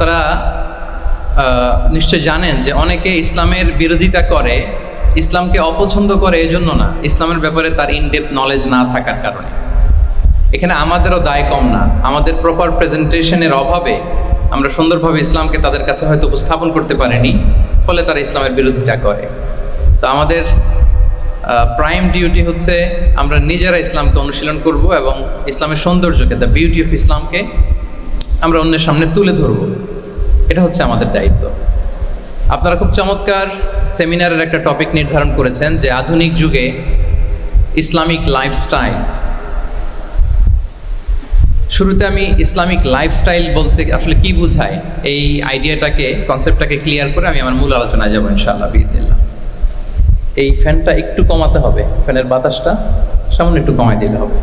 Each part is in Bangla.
আপনারা নিশ্চয় জানেন যে অনেকে ইসলামের বিরোধিতা করে, ইসলামকে অপছন্দ করে এজন্য না, ইসলামের ব্যাপারে তার ইনডেপথ নলেজ না থাকার কারণে। এখানে আমাদেরও দায় কম না, আমাদের প্রপার প্রেজেন্টেশনের অভাবে আমরা সুন্দরভাবে ইসলামকে তাদের কাছে হয়তো উপস্থাপন করতে পারিনি, ফলে তারা ইসলামের বিরোধিতা করে। তো আমাদের প্রাইম ডিউটি হচ্ছে আমরা নিজেরা ইসলামকে অনুশীলন করব এবং ইসলামের সৌন্দর্যকে, দ্য বিউটি অফ ইসলামকে আমরা অন্যের সামনে তুলে ধরব। এটা হচ্ছে আমাদের দায়িত্ব। আপনারা খুব চমৎকার সেমিনারের একটা টপিক নির্ধারণ করেছেন যে আধুনিক যুগে ইসলামিক লাইফস্টাইল। শুরুতে আমি ইসলামিক লাইফস্টাইল বলতে আসলে কি বোঝায় এই আইডিয়াটাকে, কনসেপ্টটাকে ক্লিয়ার করে আমি আমার মূল আলোচনায় যাবো ইনশাআল্লাহ বিইذনিল্লাহ। এই ফ্যানটা একটু কমাতে হবে, ফ্যানের বাতাসটা সামান্য একটু কমাই দিলে হবে।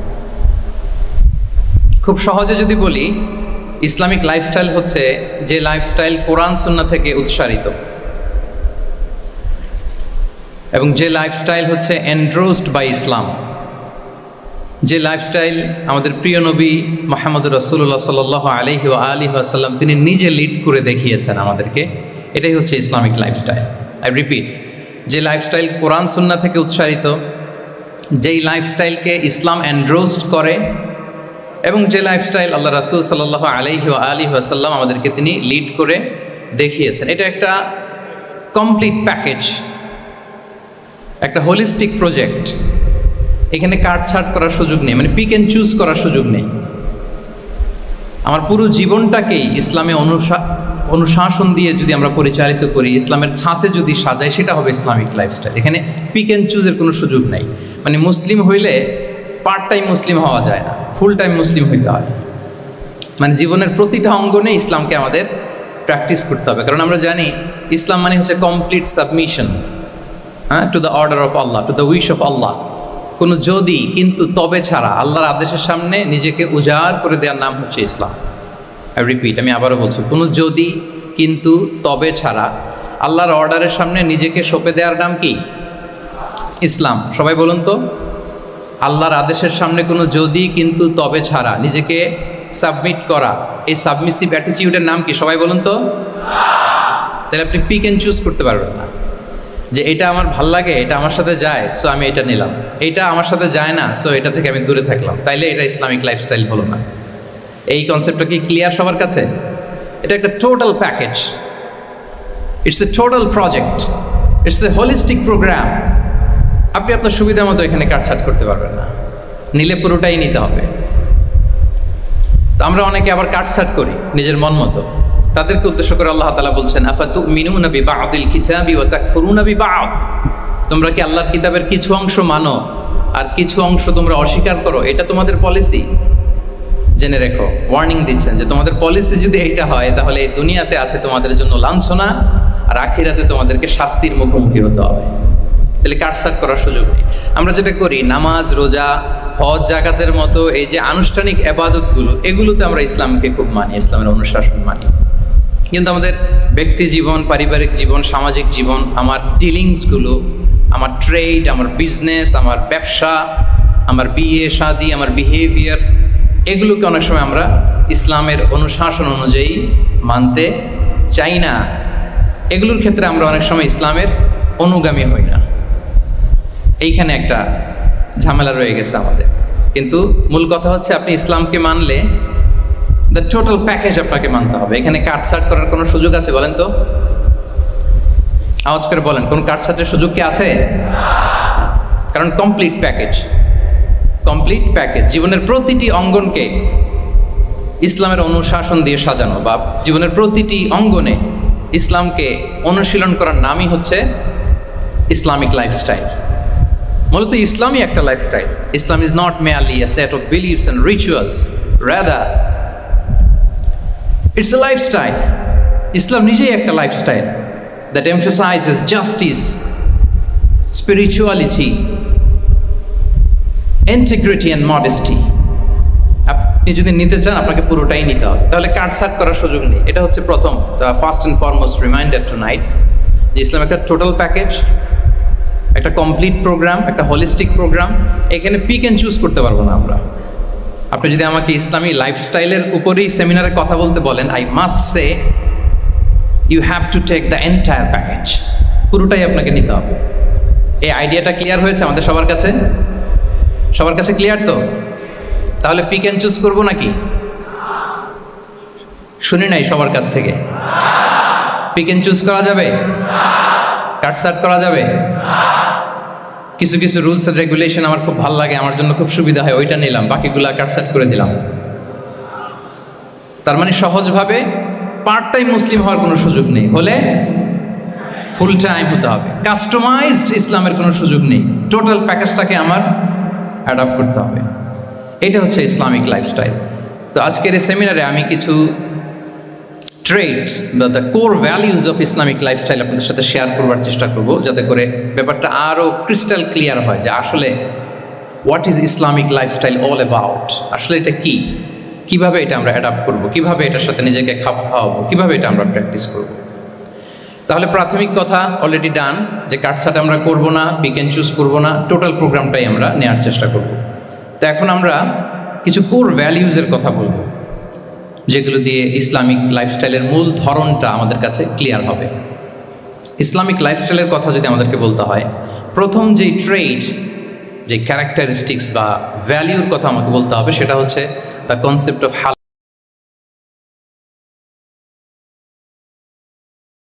খুব সহজে যদি বলি, ইসলামিক লাইফস্টাইল হচ্ছে যে লাইফস্টাইল কোরআন সুন্নাহ থেকে উৎসারিত এবং যে লাইফস্টাইল হচ্ছে এন্ডোর্সড বাই ইসলাম, যে লাইফস্টাইল আমাদের প্রিয় নবী মুহাম্মদ রাসূলুল্লাহ সাল্লাল্লাহু আলাইহি ওয়া আলিহি ওয়াসাল্লাম তিনি নিজে লিড করে দেখিয়েছেন আমাদেরকে। এটাই হচ্ছে ইসলামিক লাইফস্টাইল। আই রিপিট, যে লাইফস্টাইল কোরআন সুন্নাহ থেকে উৎসারিত, যেই লাইফস্টাইলকে ইসলাম এন্ডোর্সড করে এবং যে লাইফস্টাইল আল্লাহ রাসূল সাল্লাল্লাহু আলাইহি ওয়া আলিহি ওয়াসাল্লাম আমাদেরকে তিনি লিড করে দেখিয়েছেন। এটা একটা কমপ্লিট প্যাকেজ, একটা হোলিস্টিক প্রজেক্ট। এখানে কাটছাট করার সুযোগ নেই, মানে পিক অ্যান্ড চুজ করার সুযোগ নেই। আমার পুরো জীবনটাকেই ইসলামে অনুশাসন দিয়ে যদি আমরা পরিচালিত করি, ইসলামের ছাঁচে যদি সাজাই, সেটা হবে ইসলামিক লাইফস্টাইল। এখানে পিক অ্যান্ড চুজের কোনো সুযোগ নেই। মানে মুসলিম হইলে পার্ট টাইম মুসলিম হওয়া যায় না, ফুল টাইম মুসলিম হইতে হয়। মানে জীবনের প্রতিটা অঙ্গনে ইসলামকে আমাদের প্র্যাকটিস করতে হবে, কারণ আমরা জানি ইসলাম মানে হচ্ছে কমপ্লিট সাবমিশন, হ্যাঁ, to the order of Allah, to the wish of Allah. কোনো যদি কিন্তু তবে ছাড়া আল্লাহর আদেশের সামনে নিজেকে উজাড় করে দেওয়ার নাম হচ্ছে ইসলাম। আই রিপিট, আমি আবারও বলছি, কোনো যদি কিন্তু তবে ছাড়া আল্লাহর অর্ডারের সামনে নিজেকে সঁপে দেওয়ার নাম কি? ইসলাম। সবাই বলুন তো, আল্লাহর আদেশের সামনে কোনো যদি কিন্তু তবে ছাড়া নিজেকে সাবমিট করা, এই সাবমিসিভ অ্যাটিটিউডের নাম কি? সবাই বলুন তো। তাহলে আপনি পিক অ্যান্ড চুজ করতে পারবেন না যে এটা আমার ভাল লাগে, এটা আমার সাথে যায়, সো আমি এটা নিলাম, এটা আমার সাথে যায় না, সো এটা থেকে আমি দূরে থাকলাম, তাইলে এটা ইসলামিক লাইফস্টাইল হলো না। এই কনসেপ্টটা কি ক্লিয়ার সবার কাছে? এটা একটা total package, it's a total project, it's a holistic programme. আপনি আপনার সুবিধা মতো এখানে কাটছাট করতে পারবেন না, নিলে পুরোটাই নিতে হবে। তো আমরা অনেকে আবার কাটছাট করি নিজের মন মতো। তাদেরকে উদ্দেশ্য করে আল্লাহ তাআলা বলছেন, আফাতুমিনুনা বিবা'দিল কিতাবি ওয়া তাকফুরুনা বিবা'দ। তোমরা কি আল্লাহর কিতাবের কিছু অংশ মানো আর কিছু অংশ তোমরা অস্বীকার করো? এটা তোমাদের পলিসি? জেনে রেখো, ওয়ার্নিং দিচ্ছেন যে তোমাদের পলিসি যদি এইটা হয়, তাহলে এই দুনিয়াতে আছে তোমাদের জন্য লাঞ্ছনা, আর আখিরাতে তোমাদেরকে শাস্তির মুখোমুখি হতে হবে। তাহলে কাটছাট করার সুযোগ নেই। আমরা যেটা করি, নামাজ, রোজা, হজ, জাকাতের মতো এই যে আনুষ্ঠানিক ইবাদতগুলো, এগুলোতে আমরা ইসলামকে খুব মানি, ইসলামের অনুশাসন মানি। কিন্তু আমাদের ব্যক্তি জীবন, পারিবারিক জীবন, সামাজিক জীবন, আমার ডিলিংসগুলো, আমার ট্রেড, আমার বিজনেস, আমার ব্যবসা, আমার বিয়ে শাদী, আমার বিহেভিয়ার, এগুলোকে অনেক সময় আমরা ইসলামের অনুশাসন অনুযায়ী মানতে চাই না। এগুলোর ক্ষেত্রে আমরা অনেক সময় ইসলামের অনুগামী হই না। এইখানে একটা ঝামেলা রয়ে গেছে আমাদের। কিন্তু মূল কথা হচ্ছে, আপনি ইসলামকে মানলে দ্য টোটাল প্যাকেজ আপনাকে মানতে হবে। এখানে কাটছাট করার কোনো সুযোগ আছে বলেন তো? আওয়াজ করে বলেন, কোন কাটছাটের সুযোগ কি আছে? কারণ কমপ্লিট প্যাকেজ, কমপ্লিট প্যাকেজ। জীবনের প্রতিটি অঙ্গনকে ইসলামের অনুশাসন দিয়ে সাজানো, বা জীবনের প্রতিটি অঙ্গনে ইসলামকে অনুশীলন করার নামই হচ্ছে ইসলামিক লাইফস্টাইল। মূলত ইসলামই একটা lifestyle. Islam is not merely a set of beliefs and rituals, rather it's a lifestyle. ইসলাম নিজেই একটা lifestyle that emphasizes justice, spirituality, integrity and modesty. আপনি যদি নিতে চান, আপনাকে পুরোটাই নিতে হবে, তাহলে কাটছাট করার সুযোগ নেই। এটা হচ্ছে প্রথম, first and foremost reminder tonight, যে ইসলাম একটা টোটাল প্যাকেজ, একটা কমপ্লিট প্রোগ্রাম, একটা হোলিস্টিক প্রোগ্রাম। এখানে পিক অ্যান্ড চুজ করতে পারবো না আমরা। আপনি যদি আমাকে ইসলামী লাইফস্টাইলের উপরেই সেমিনারে কথা বলতে বলেন, I must say you have to take the entire package, পুরোটাই আপনাকে নিতে হবে। এই আইডিয়াটা ক্লিয়ার হয়েছে আমাদের সবার কাছে? সবার কাছে ক্লিয়ার তো? তাহলে পিক অ্যান্ড চুজ করবো নাকি? শুনি নাই সবার কাছ থেকে। পিক অ্যান্ড চুজ করা যাবে? কাটসাট করা যাবে? কিছু কিছু রুলস এন্ড রেগুলেশন আমার খুব ভালো লাগে, আমার জন্য খুব সুবিধা হয়, ওইটা নিলাম, বাকিগুলা কাটসাট করে দিলাম। তার মানে সহজভাবে পার্ট টাইম মুসলিম হওয়ার কোনো সুযোগ নেই, হলে ফুল টাইম হতে হবে। কাস্টমাইজড ইসলামের কোনো সুযোগ নেই, টোটাল প্যাকেজটাকে আমার অ্যাডাপ্ট করতে হবে। এটা হচ্ছে ইসলামিক লাইফস্টাইল। তো আজকের এই সেমিনারে আমি কিছু ট্রেডস বা the core values of Islamic lifestyle আপনাদের সাথে শেয়ার করবার চেষ্টা করব, যাতে করে ব্যাপারটা আরও ক্রিস্টাল ক্লিয়ার হয় যে আসলে what is Islamic lifestyle all about, আসলে এটা কি, কিভাবে এটা আমরা অ্যাডাপ্ট করব, কিভাবে এটার সাথে নিজেকে খাওয়াবো, কিভাবে এটা আমরা প্র্যাকটিস করব। তাহলে প্রাথমিক কথা অলরেডি ডান, যে কাটসাট আমরা করব না, পিক অ্যান্ড চুজ করবো না, টোটাল প্রোগ্রামটাই আমরা নেওয়ার চেষ্টা করব। তো এখন আমরা কিছু কোর ভ্যালিউজের কথা বলবো, যেগুলো দিয়ে ইসলামিক লাইফস্টাইলের মূল ধরনটা আমাদের কাছে ক্লিয়ার হবে। ইসলামিক লাইফস্টাইলের কথা যদি আমাদেরকে বলতে হয়, প্রথম যেই ট্রেড, যে ক্যারেক্টারিস্টিক্স বা ভ্যালিউর কথা আমাকে বলতে হবে, সেটা হচ্ছে দ্য কনসেপ্ট অফ